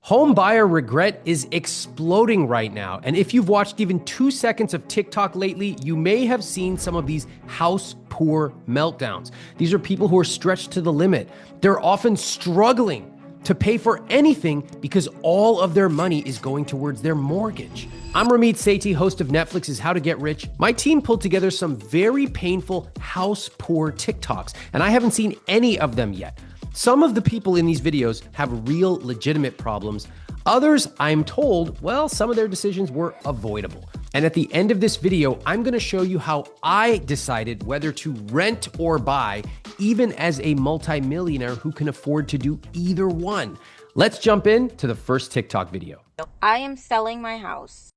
Home buyer regret is exploding right now. And if you've watched even 2 seconds of TikTok lately, you may have seen some of these house poor meltdowns. These are people who are stretched to the limit. They're often struggling to pay for anything because all of their money is going towards their mortgage. I'm Ramit Sethi, host of Netflix's How to Get Rich. My team pulled together some very painful house poor TikToks, and I haven't seen any of them yet. Some of the people in these videos have real legitimate problems. Others, I'm told, well, some of their decisions were avoidable. And at the end of this video, I'm gonna show you how I decided whether to rent or buy, even as a multimillionaire who can afford to do either one. Let's jump into the first TikTok video. I am selling my house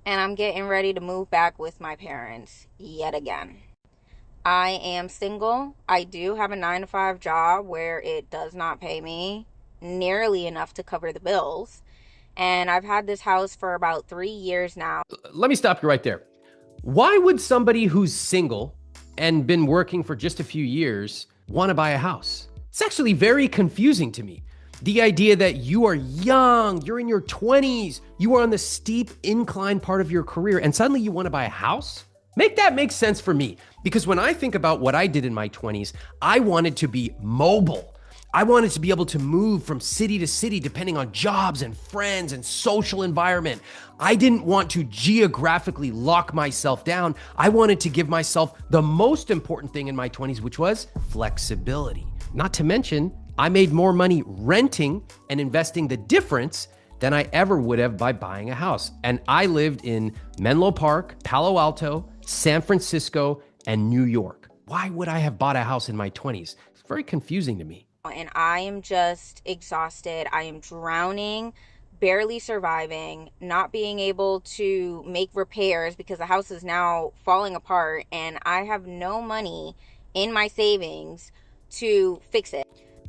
and I'm getting ready to move back with my parents yet again. I am single. I do have a 9-to-5 job where it does not pay me nearly enough to cover the bills. And I've had this house for about 3 years now. Let me stop you right there. Why would somebody who's single and been working for just a few years want to buy a house? It's actually very confusing to me. The idea that you are young, you're in your 20s, you are on the steep incline part of your career, and suddenly you want to buy a house? Make that make sense for me. Because when I think about what I did in my 20s, I wanted to be mobile. I wanted to be able to move from city to city depending on jobs and friends and social environment. I didn't want to geographically lock myself down. I wanted to give myself the most important thing in my 20s, which was flexibility. Not to mention, I made more money renting and investing the difference than I ever would have by buying a house. And I lived in Menlo Park, Palo Alto, San Francisco, and New York. Why would I have bought a house in my 20s? It's very confusing to me. And I am just exhausted. I am drowning, barely surviving, not being able to make repairs because the house is now falling apart and I have no money in my savings to fix it.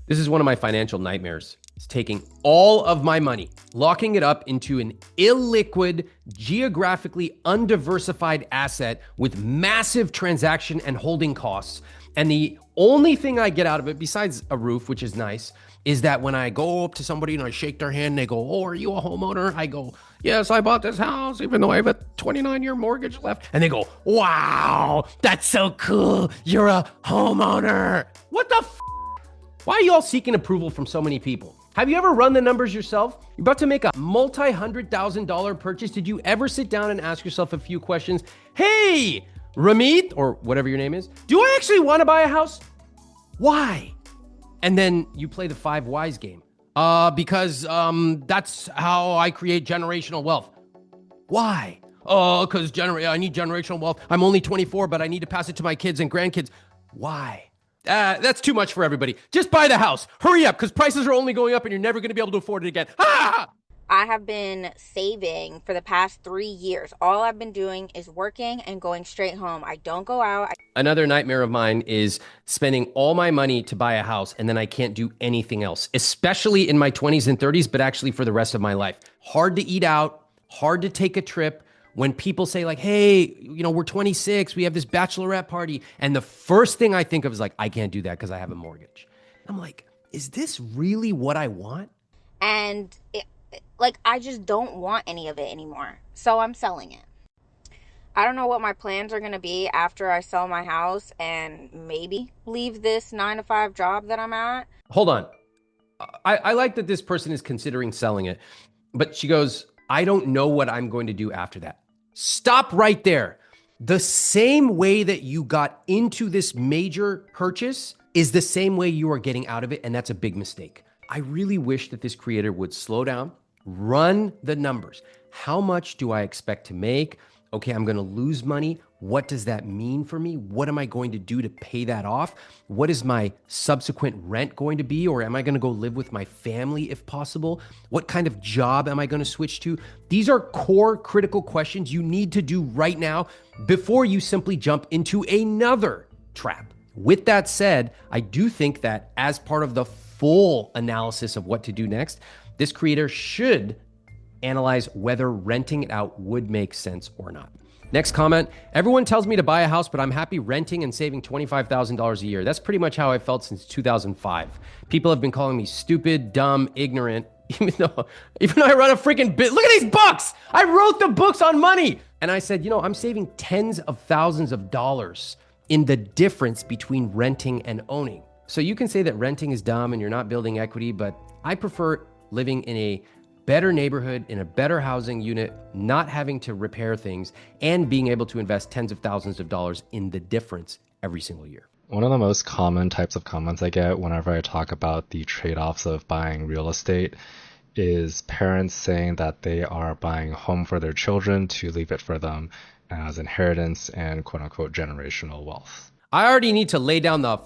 This is one of my financial nightmares. It's taking all of my money, locking it up into an illiquid, geographically undiversified asset with massive transaction and holding costs. And the only thing I get out of it, besides a roof, which is nice, is that when I go up to somebody and I shake their hand and they go, "Oh, are you a homeowner?" I go, "Yes, I bought this house, even though I have a 29-year mortgage left." And they go, "Wow, that's so cool. You're a homeowner." What the f? Why are you all seeking approval from so many people? Have you ever run the numbers yourself? You're about to make a multi-$100,000 purchase. Did you ever sit down and ask yourself a few questions? Hey, Ramit, or whatever your name is, do I actually want to buy a house? Why? And then you play the 5 whys game. Because that's how I create generational wealth. Why? Oh, because I need generational wealth. I'm only 24, but I need to pass it to my kids and grandkids. Why? That's too much for everybody. Just buy the house. Hurry up, because prices are only going up and you're never going to be able to afford it again. Ah! I have been saving for the past 3 years. All I've been doing is working and going straight home. I don't go out. Another nightmare of mine is spending all my money to buy a house and then I can't do anything else, especially in my 20s and 30s, but actually for the rest of my life. Hard to eat out, hard to take a trip. When people say like, "Hey, we're 26, we have this bachelorette party." And the first thing I think of is like, I can't do that because I have a mortgage. I'm like, is this really what I want? And I just don't want any of it anymore. So I'm selling it. I don't know what my plans are going to be after I sell my house and maybe leave this 9-to-5 job that I'm at. Hold on. I like that this person is considering selling it, but she goes, "I don't know what I'm going to do after that." Stop right there. The same way that you got into this major purchase is the same way you are getting out of it, and that's a big mistake. I really wish that this creator would slow down, run the numbers. How much do I expect to make? Okay, I'm going to lose money. What does that mean for me? What am I going to do to pay that off? What is my subsequent rent going to be? Or am I going to go live with my family if possible? What kind of job am I going to switch to? These are core critical questions you need to do right now before you simply jump into another trap. With that said, I do think that as part of the full analysis of what to do next, this creator should analyze whether renting it out would make sense or not. Next comment, everyone tells me to buy a house, but I'm happy renting and saving $25,000 a year. That's pretty much how I felt since 2005. People have been calling me stupid, dumb, ignorant, Even though I run a freaking bit. Look at these books. I wrote the books on money. And I said, I'm saving tens of thousands of dollars in the difference between renting and owning. So you can say that renting is dumb and you're not building equity, but I prefer living in a better neighborhood, in a better housing unit, not having to repair things, and being able to invest tens of thousands of dollars in the difference every single year. One of the most common types of comments I get whenever I talk about the trade-offs of buying real estate is parents saying that they are buying a home for their children to leave it for them as inheritance and quote-unquote generational wealth. I already need to lay down the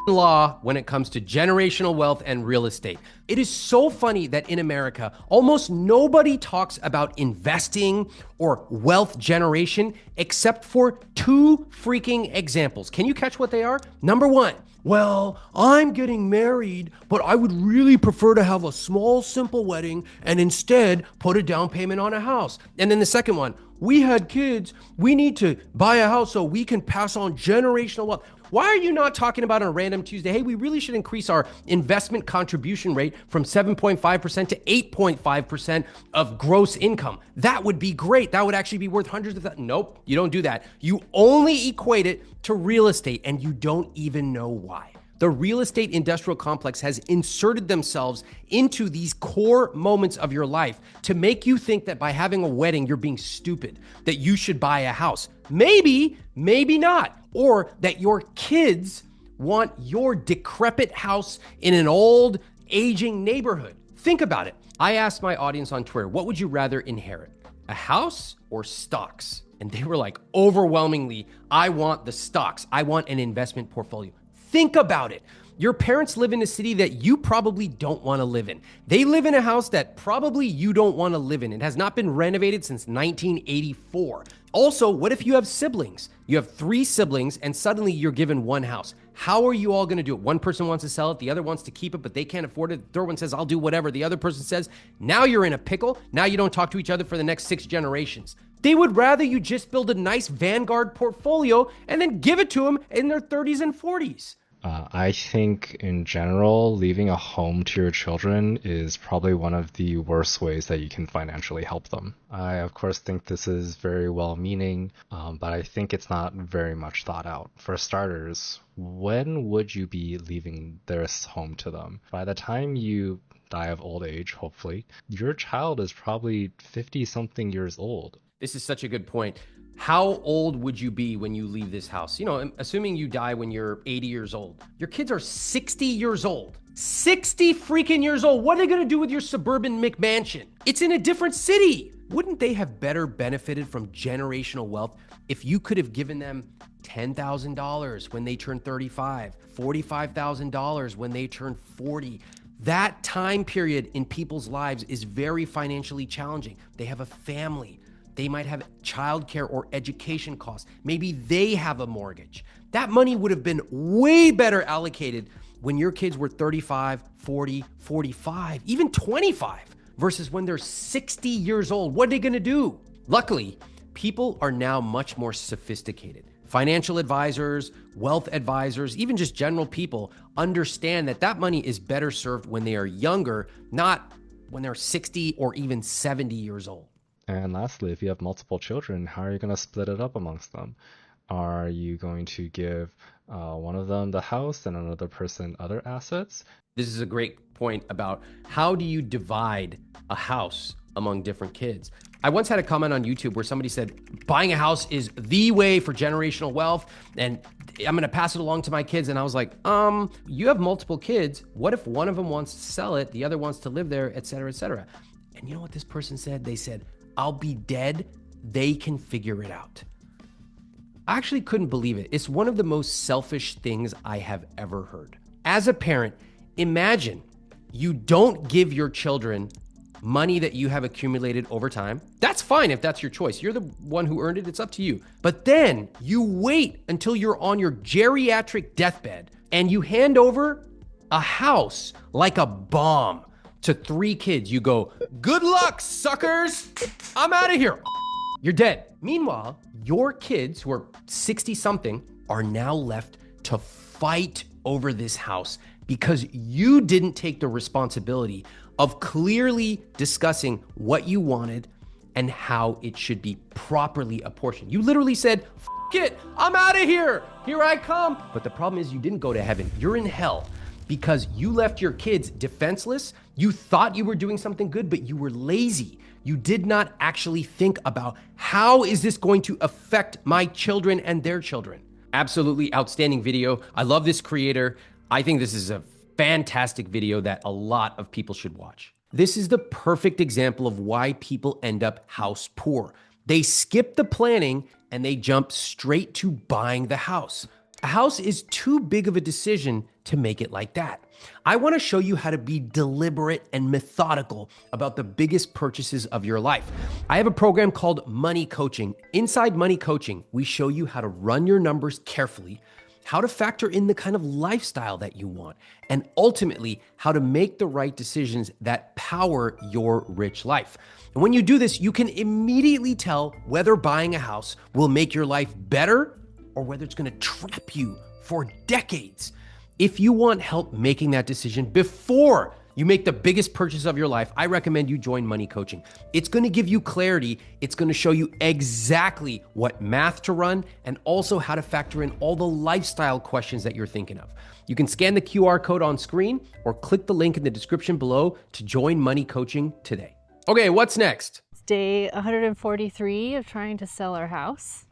law when it comes to generational wealth and real estate. It is so funny that in America, almost nobody talks about investing or wealth generation except for two freaking examples. Can you catch what they are? Number one, well, I'm getting married, but I would really prefer to have a small, simple wedding and instead put a down payment on a house. And then the second one, we had kids, we need to buy a house so we can pass on generational wealth. Why are you not talking about on a random Tuesday, hey, we really should increase our investment contribution rate from 7.5% to 8.5% of gross income? That would be great. That would actually be worth hundreds of thousands. Nope, you don't do that. You only equate it to real estate and you don't even know why. The real estate industrial complex has inserted themselves into these core moments of your life to make you think that by having a wedding, you're being stupid, that you should buy a house. Maybe, maybe not. Or that your kids want your decrepit house in an old, aging neighborhood. Think about it. I asked my audience on Twitter, what would you rather inherit? A house or stocks? And they were like, overwhelmingly, I want the stocks. I want an investment portfolio. Think about it. Your parents live in a city that you probably don't want to live in. They live in a house that probably you don't want to live in. It has not been renovated since 1984. Also, what if you have siblings? You have 3 siblings and suddenly you're given one house. How are you all going to do it? One person wants to sell it, the other wants to keep it, but they can't afford it. The third one says, I'll do whatever. The other person says, now you're in a pickle. Now you don't talk to each other for the next 6 generations. They would rather you just build a nice Vanguard portfolio and then give it to them in their 30s and 40s. I think in general, leaving a home to your children is probably one of the worst ways that you can financially help them. I, of course, think this is very well-meaning, but I think it's not very much thought out. For starters, when would you be leaving this home to them? By the time you die of old age, hopefully, your child is probably 50-something years old. This is such a good point. How old would you be when you leave this house? Assuming you die when you're 80 years old. Your kids are 60 years old. 60 freaking years old. What are they going to do with your suburban McMansion? It's in a different city. Wouldn't they have better benefited from generational wealth if you could have given them $10,000 when they turn 35, $45,000 when they turn 40? That time period in people's lives is very financially challenging. They have a family. They might have childcare or education costs. Maybe they have a mortgage. That money would have been way better allocated when your kids were 35, 40, 45, even 25, versus when they're 60 years old. What are they gonna do? Luckily, people are now much more sophisticated. Financial advisors, wealth advisors, even just general people understand that that money is better served when they are younger, not when they're 60 or even 70 years old. And lastly, if you have multiple children, how are you going to split it up amongst them? Are you going to give one of them the house and another person other assets? This is a great point about how do you divide a house among different kids. I once had a comment on YouTube where somebody said, buying a house is the way for generational wealth, and I'm going to pass it along to my kids. And I was like, you have multiple kids. What if one of them wants to sell it, the other wants to live there, et cetera, et cetera? And you know what this person said? They said, I'll be dead. They can figure it out. I actually couldn't believe it. It's one of the most selfish things I have ever heard. As a parent, imagine you don't give your children money that you have accumulated over time. That's fine if that's your choice. You're the one who earned it. It's up to you. But then you wait until you're on your geriatric deathbed and you hand over a house like a bomb to 3 kids. You go, good luck, suckers. I'm out of here. You're dead. Meanwhile, your kids who are 60 something are now left to fight over this house because you didn't take the responsibility of clearly discussing what you wanted and how it should be properly apportioned. You literally said, "F it, I'm out of here. Here I come." But the problem is you didn't go to heaven. You're in hell because you left your kids defenseless. You thought you were doing something good, but you were lazy. You did not actually think about how is this going to affect my children and their children. Absolutely outstanding video. I love this creator. I think this is a fantastic video that a lot of people should watch. This is the perfect example of why people end up house poor. They skip the planning and they jump straight to buying the house. A house is too big of a decision to make it like that. I want to show you how to be deliberate and methodical about the biggest purchases of your life. I have a program called Money Coaching. Inside Money Coaching, we show you how to run your numbers carefully, how to factor in the kind of lifestyle that you want, and ultimately how to make the right decisions that power your rich life. And when you do this, you can immediately tell whether buying a house will make your life better or whether it's going to trap you for decades. If you want help making that decision before you make the biggest purchase of your life, I recommend you join Money Coaching. It's going to give you clarity. It's going to show you exactly what math to run and also how to factor in all the lifestyle questions that you're thinking of. You can scan the QR code on screen or click the link in the description below to join Money Coaching today. Okay, what's next? It's day 143 of trying to sell our house.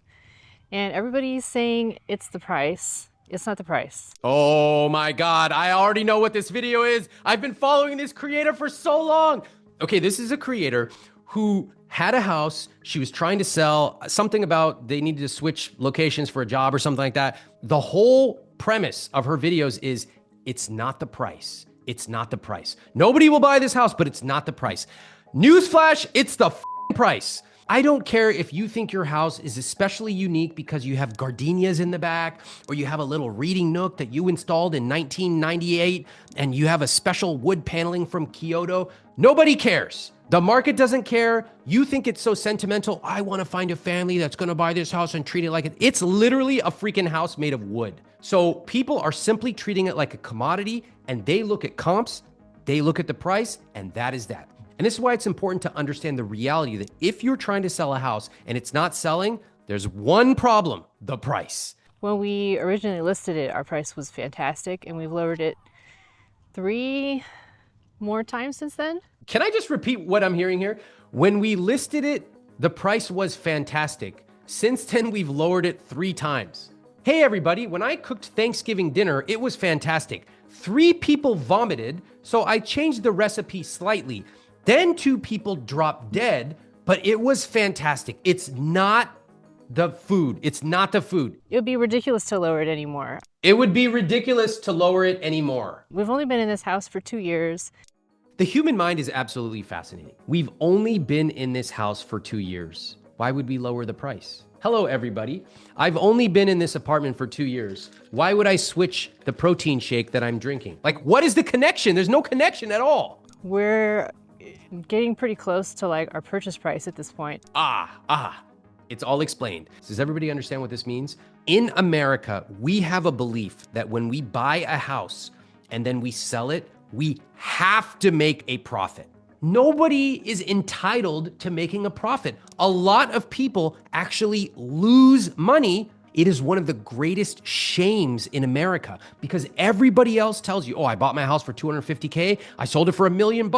And everybody's saying it's the price. It's not the price. Oh my God, I already know what this video is. I've been following this creator for so long. Okay, this is a creator who had a house. She was trying to sell something about they needed to switch locations for a job or something like that. The whole premise of her videos is it's not the price. It's not the price. Nobody will buy this house, but it's not the price. Newsflash, it's the price. I don't care if you think your house is especially unique because you have gardenias in the back or you have a little reading nook that you installed in 1998 and you have a special wood paneling from Kyoto. Nobody cares. The market doesn't care. You think it's so sentimental. I want to find a family that's going to buy this house and treat it like it. It's literally a freaking house made of wood. So people are simply treating it like a commodity and they look at comps, they look at the price, and that is that. And this is why it's important to understand the reality that if you're trying to sell a house and it's not selling, there's one problem, the price. When we originally listed it, our price was fantastic, and we've lowered it 3 more times since then. Can I just repeat what I'm hearing here? When we listed it, the price was fantastic. Since then, we've lowered it 3 times. Hey everybody, when I cooked Thanksgiving dinner, it was fantastic. 3 people vomited, so I changed the recipe slightly. Then 2 people dropped dead, but it was fantastic. It's not the food. It's not the food. It would be ridiculous to lower it anymore. It would be ridiculous to lower it anymore. We've only been in this house for 2 years. The human mind is absolutely fascinating. We've only been in this house for 2 years. Why would we lower the price? Hello, everybody. I've only been in this apartment for 2 years. Why would I switch the protein shake that I'm drinking? Like, what is the connection? There's no connection at all. We're getting pretty close to like our purchase price at this point. It's all explained. Does everybody understand what this means? In America, we have a belief that when we buy a house and then we sell it, we have to make a profit. Nobody is entitled to making a profit. A lot of people actually lose money. It is one of the greatest shames in America because everybody else tells you, oh, I bought my house for $250K. I sold it for $1 million.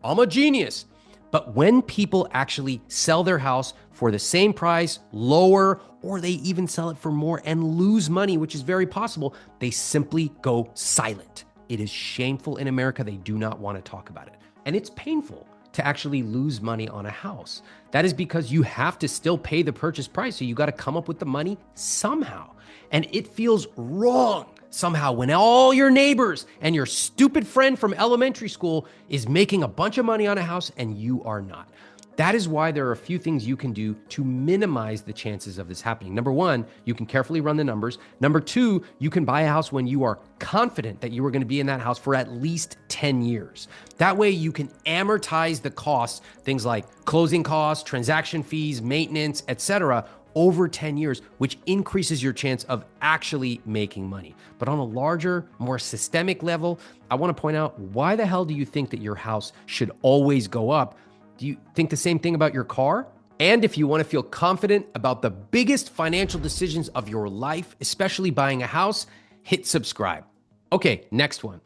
I'm a genius. But when people actually sell their house for the same price, lower, or they even sell it for more and lose money, which is very possible, they simply go silent. It is shameful in America. They do not want to talk about it. And it's painful to actually lose money on a house. That is because you have to still pay the purchase price. So you got to come up with the money somehow. And it feels wrong somehow when all your neighbors and your stupid friend from elementary school is making a bunch of money on a house and you are not. That is why there are a few things you can do to minimize the chances of this happening. Number 1, you can carefully run the numbers. Number 2, you can buy a house when you are confident that you are going to be in that house for at least 10 years. That way you can amortize the costs, things like closing costs, transaction fees, maintenance, etc., over 10 years, which increases your chance of actually making money. But on a larger, more systemic level, I want to point out, why the hell do you think that your house should always go up? Do you think the same thing about your car? And if you want to feel confident about the biggest financial decisions of your life, especially buying a house, hit subscribe. Okay, next one.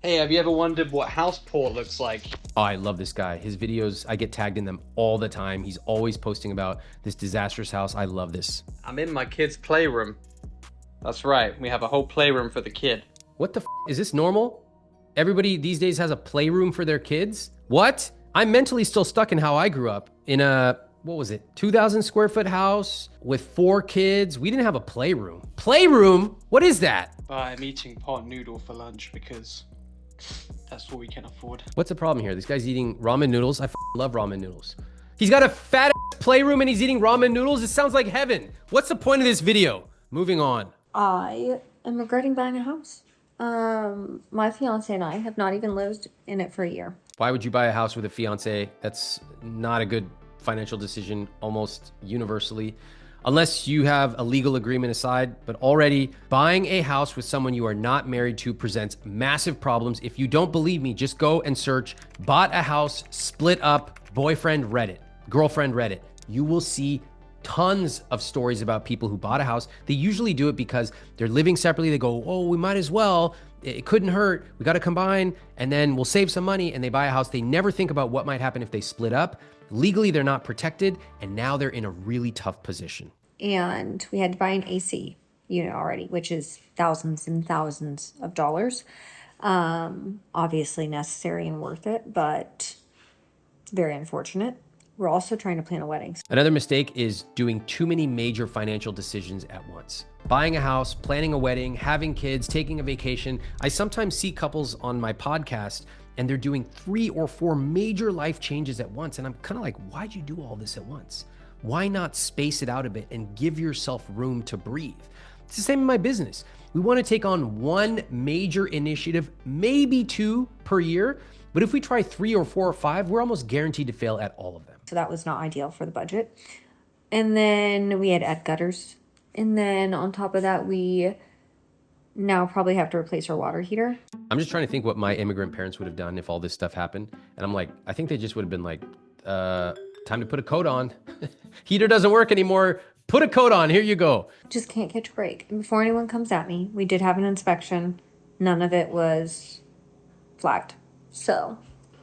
Hey, have you ever wondered what house poor looks like? Oh, I love this guy. His videos, I get tagged in them all the time. He's always posting about this disastrous house. I love this. I'm in my kid's playroom. That's right, we have a whole playroom for the kid. What the f? Is this normal? Everybody these days has a playroom for their kids? What? I'm mentally still stuck in how I grew up in a, what was it, 2,000 square foot house with 4 kids. We didn't have a playroom. Playroom? What is that? I'm eating pot noodle for lunch because that's what we can afford. What's the problem here? This guy's eating ramen noodles. I love ramen noodles. He's got a fat ass playroom and he's eating ramen noodles. It sounds like heaven. What's the point of this video? Moving on. I am regretting buying a house. My fiance and I have not even lived in it for a year. Why would you buy a house with a fiance? That's not a good financial decision almost universally, unless you have a legal agreement aside. But already buying a house with someone you are not married to presents massive problems. If you don't believe me, just go and search bought a house, split up, boyfriend Reddit, girlfriend Reddit. You will see tons of stories about people who bought a house. They usually do it because they're living separately. They go, oh, we might as well. It couldn't hurt. We got to combine and then we'll save some money. And they buy a house. They never think about what might happen if they split up. Legally, they're not protected. And now they're in a really tough position. And we had to buy an AC unit already, which is thousands and thousands of dollars. Obviously necessary and worth it, but it's very unfortunate. We're also trying to plan a wedding. Another mistake is doing too many major financial decisions at once. Buying a house, planning a wedding, having kids, taking a vacation. I sometimes see couples on my podcast and they're doing 3 or 4 major life changes at once. And I'm kind of like, why'd you do all this at once? Why not space it out a bit and give yourself room to breathe? It's the same in my business. We want to take on 1 major initiative, maybe 2 per year. But if we try 3 or 4 or 5, we're almost guaranteed to fail at all of them. So that was not ideal for the budget. And then we had to add gutters. And then on top of that, we now probably have to replace our water heater. I'm just trying to think what my immigrant parents would have done if all this stuff happened. And I'm like, I think they just would have been like, time to put a coat on. Heater doesn't work anymore. Put a coat on. Here you go. Just can't catch a break. And before anyone comes at me, we did have an inspection. None of it was flagged. So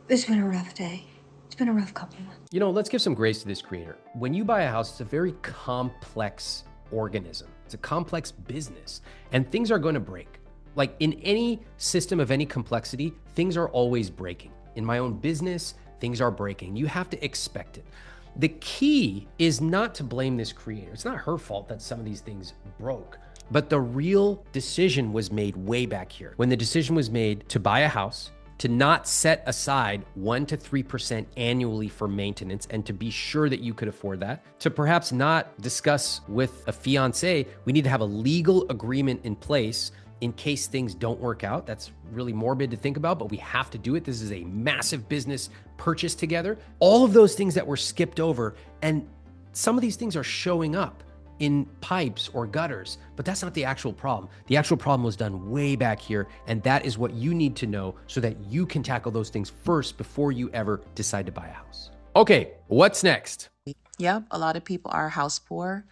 it's been a rough day. It's been a rough couple of months. You know, let's give some grace to this creator. When you buy a house, it's a very complex organism. It's a complex business and things are going to break. Like in any system of any complexity, things are always breaking. In my own business, things are breaking. You have to expect it. The key is not to blame this creator. It's not her fault that some of these things broke. But the real decision was made way back here. When the decision was made to buy a house, to not set aside 1 to 3% annually for maintenance and to be sure that you could afford that, to perhaps not discuss with a fiance, we need to have a legal agreement in place in case things don't work out. That's really morbid to think about, but we have to do it. This is a massive business purchase together. All of those things that were skipped over, and some of these things are showing up in pipes or gutters, but that's not the actual problem. The actual problem was done way back here, and that is what you need to know so that you can tackle those things first before you ever decide to buy a house. Okay, what's next? Yep, a lot of people are house poor,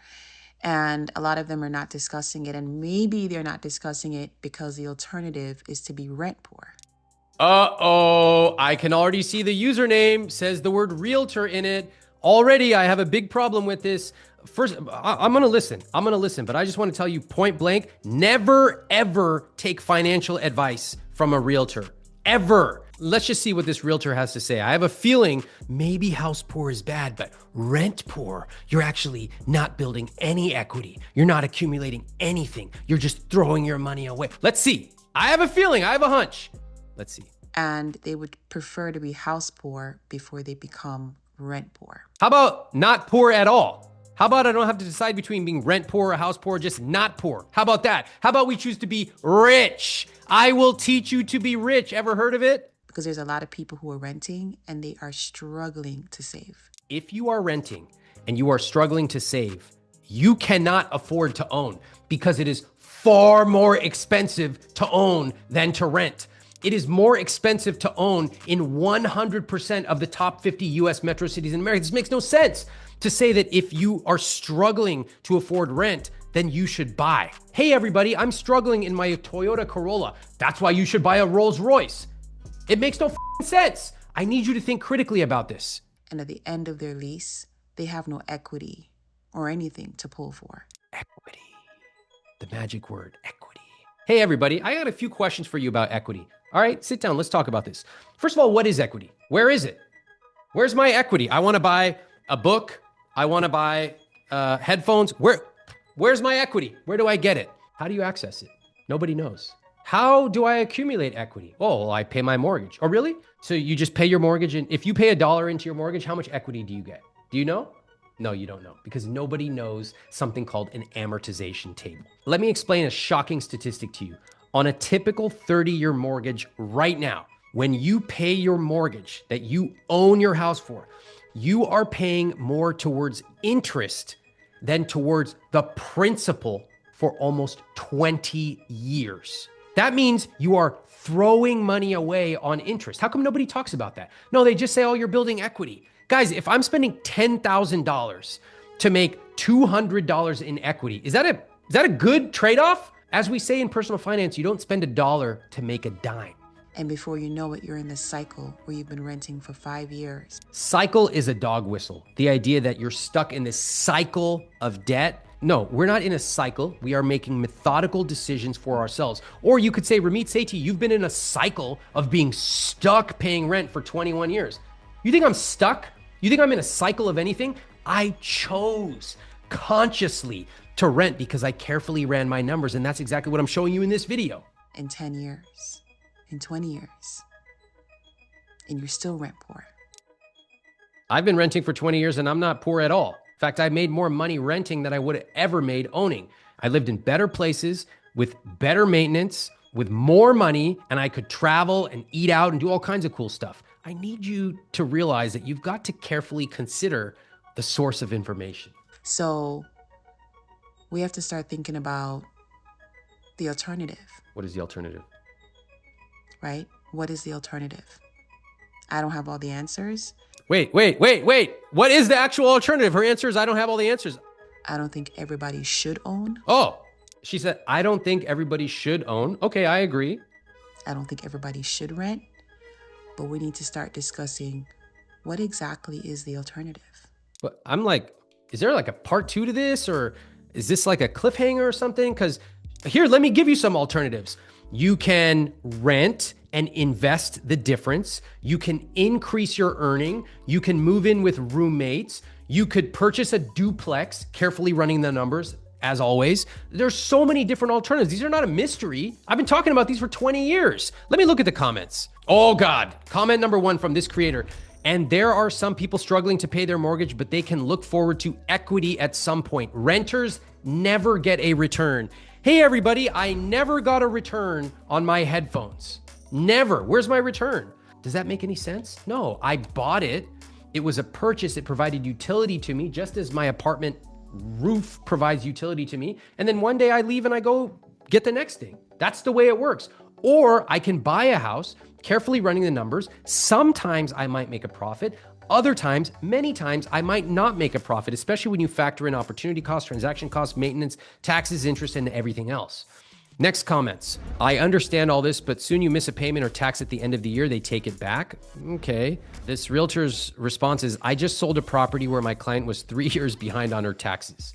and a lot of them are not discussing it, and maybe they're not discussing it because the alternative is to be rent poor. Uh-oh, I can already see the username says the word realtor in it. Already, I have a big problem with this. First, I'm going to listen, but I just want to tell you point blank, never, ever take financial advice from a realtor, ever. Let's just see what this realtor has to say. I have a feeling maybe house poor is bad, but rent poor, you're actually not building any equity. You're not accumulating anything. You're just throwing your money away. Let's see. I have a feeling, I have a hunch. Let's see. And they would prefer to be house poor before they become rent poor. How about not poor at all? How about I don't have to decide between being rent poor or house poor, just not poor? How about that? How about we choose to be rich? I will teach you to be rich. Ever heard of it? Because there's a lot of people who are renting and they are struggling to save. If you are renting and you are struggling to save, you cannot afford to own because it is far more expensive to own than to rent. It is more expensive to own in 100% of the top 50 US metro cities in America. This makes no sense to say that if you are struggling to afford rent, then you should buy. Hey everybody, I'm struggling in my Toyota Corolla. That's why you should buy a Rolls Royce. It makes no sense. I need you to think critically about this. And at the end of their lease, they have no equity or anything to pull for. Equity. The magic word, equity. Hey everybody, I got a few questions for you about equity. All right, sit down, let's talk about this. First of all, what is equity? Where is it? Where's my equity? I wanna buy a book. I wanna buy headphones. Where's my equity? Where do I get it? How do you access it? Nobody knows. How do I accumulate equity? Oh, well, I pay my mortgage. Oh, really? So you just pay your mortgage, and if you pay $1 into your mortgage, how much equity do you get? Do you know? No, you don't know, because nobody knows something called an amortization table. Let me explain a shocking statistic to you. On a typical 30-year mortgage right now, when you pay your mortgage that you own your house for, you are paying more towards interest than towards the principal for almost 20 years. That means you are throwing money away on interest. How come nobody talks about that? No, they just say, oh, you're building equity. Guys, if I'm spending $10,000 to make $200 in equity, is that a good trade-off? As we say in personal finance, you don't spend $1 to make a dime. And before you know it, you're in this cycle where you've been renting for 5 years. Cycle is a dog whistle. The idea that you're stuck in this cycle of debt. No, we're not in a cycle. We are making methodical decisions for ourselves. Or you could say, Ramit Sethi, you've been in a cycle of being stuck paying rent for 21 years. You think I'm stuck? You think I'm in a cycle of anything? I chose consciously to rent because I carefully ran my numbers, and that's exactly what I'm showing you in this video. In 10 years, in 20 years, and you're still rent poor. I've been renting for 20 years and I'm not poor at all. In fact, I made more money renting than I would have ever made owning. I lived in better places with better maintenance, with more money, and I could travel and eat out and do all kinds of cool stuff. I need you to realize that you've got to carefully consider the source of information. So we have to start thinking about the alternative. What is the alternative? Right? What is the alternative? I don't have all the answers. Wait. What is the actual alternative? Her answer is, I don't have all the answers. I don't think everybody should own. Oh, she said, I don't think everybody should own. Okay, I agree. I don't think everybody should rent, but we need to start discussing what exactly is the alternative. But I'm like, is there like a part 2 to this, or is this like a cliffhanger or something? Because here, let me give you some alternatives. You can rent and invest the difference. You can increase your earning. You can move in with roommates. You could purchase a duplex, carefully running the numbers, as always. There's so many different alternatives. These are not a mystery. I've been talking about these for 20 years. Let me look at the comments. Oh God, comment number 1 from this creator. And there are some people struggling to pay their mortgage, but they can look forward to equity at some point. Renters never get a return. Hey everybody, I never got a return on my headphones. Never. Where's my return? Does that make any sense? No, I bought it. It was a purchase. It provided utility to me, just as my apartment roof provides utility to me. And then one day I leave and I go get the next thing. That's the way it works. Or I can buy a house, carefully running the numbers. Sometimes I might make a profit. Other times, many times, I might not make a profit, especially when you factor in opportunity costs, transaction costs, maintenance, taxes, interest, and everything else. Next comments. I understand all this, but soon you miss a payment or tax at the end of the year, they take it back. Okay. This realtor's response is, I just sold a property where my client was 3 years behind on her taxes.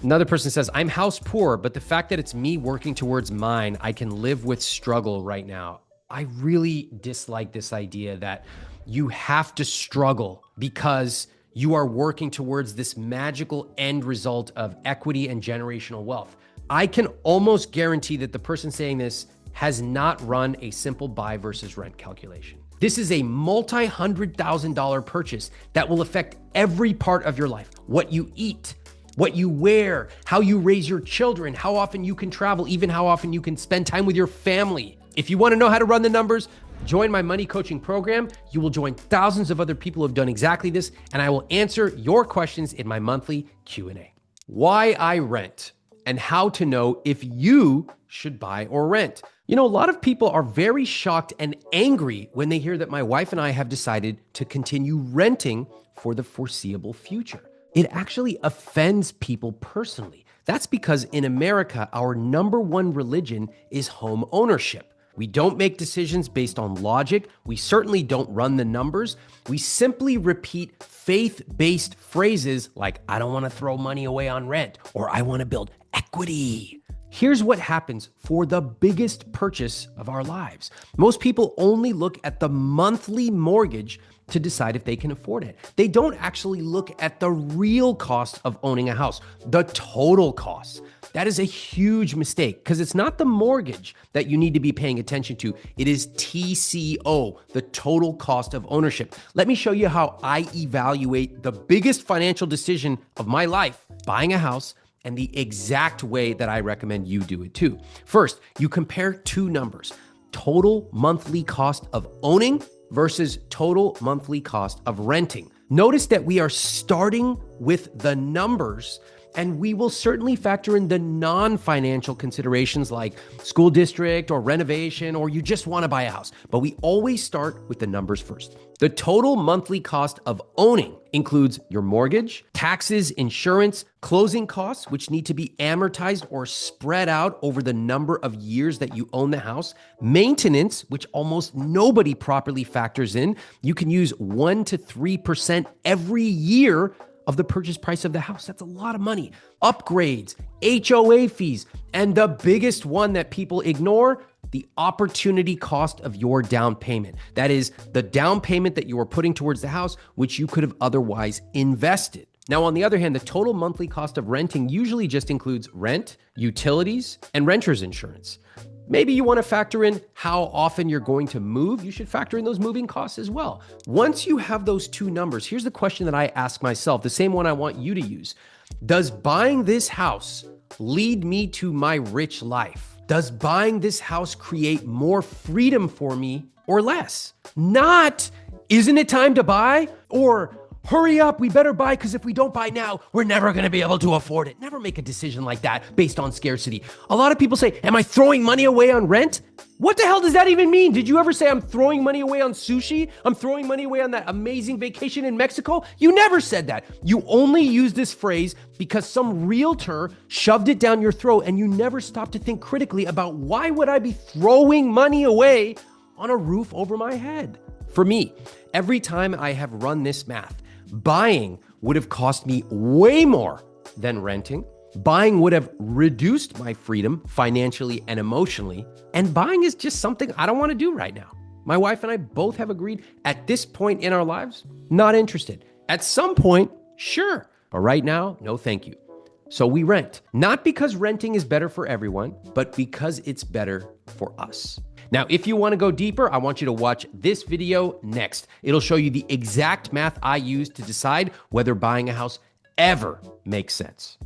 Another person says, I'm house poor, but the fact that it's me working towards mine, I can live with struggle right now. I really dislike this idea that you have to struggle because you are working towards this magical end result of equity and generational wealth. I can almost guarantee that the person saying this has not run a simple buy versus rent calculation. This is a multi-$100,000 purchase that will affect every part of your life. What you eat, what you wear, how you raise your children, how often you can travel, even how often you can spend time with your family. If you want to know how to run the numbers, join my money coaching program. You will join thousands of other people who have done exactly this, and I will answer your questions in my monthly Q&A. why I rent, and how to know if you should buy or rent. You know, a lot of people are very shocked and angry when they hear that my wife and I have decided to continue renting for the foreseeable future. It actually offends people personally. That's because in America, our number one religion is home ownership. We don't make decisions based on logic. We certainly don't run the numbers. We simply repeat faith-based phrases like, I don't want to throw money away on rent, or I want to build equity. Here's what happens for the biggest purchase of our lives. Most people only look at the monthly mortgage to decide if they can afford it. They don't actually look at the real cost of owning a house, the total cost. That is a huge mistake because it's not the mortgage that you need to be paying attention to. It is TCO, the total cost of ownership. Let me show you how I evaluate the biggest financial decision of my life, buying a house, and the exact way that I recommend you do it too. First, you compare two numbers, total monthly cost of owning versus total monthly cost of renting. Notice that we are starting with the numbers, and we will certainly factor in the non-financial considerations like school district or renovation, or you just want to buy a house. But we always start with the numbers first. The total monthly cost of owning includes your mortgage, taxes, insurance, closing costs, which need to be amortized or spread out over the number of years that you own the house, maintenance, which almost nobody properly factors in. You can use 1 to 3% every year of the purchase price of the house. That's a lot of money. Upgrades, HOA fees, and the biggest one that people ignore, the opportunity cost of your down payment. That is the down payment that you are putting towards the house, which you could have otherwise invested. Now, on the other hand, the total monthly cost of renting usually just includes rent, utilities, and renter's insurance. Maybe you want to factor in how often you're going to move. You should factor in those moving costs as well. Once you have those two numbers, here's the question that I ask myself, the same one I want you to use. Does buying this house lead me to my rich life? Does buying this house create more freedom for me or less? Not, isn't it time to buy? Or, hurry up, we better buy because if we don't buy now, we're never going to be able to afford it. Never make a decision like that based on scarcity. A lot of people say, am I throwing money away on rent? What the hell does that even mean? Did you ever say I'm throwing money away on sushi? I'm throwing money away on that amazing vacation in Mexico? You never said that. You only use this phrase because some realtor shoved it down your throat and you never stopped to think critically about why would I be throwing money away on a roof over my head? For me, every time I have run this math, buying would have cost me way more than renting. Buying would have reduced my freedom financially and emotionally. And buying is just something I don't want to do right now. My wife and I both have agreed at this point in our lives, not interested. At some point, sure. But right now, no thank you. So we rent, not because renting is better for everyone, but because it's better for us. Now, if you want to go deeper, I want you to watch this video next. It'll show you the exact math I use to decide whether buying a house ever makes sense.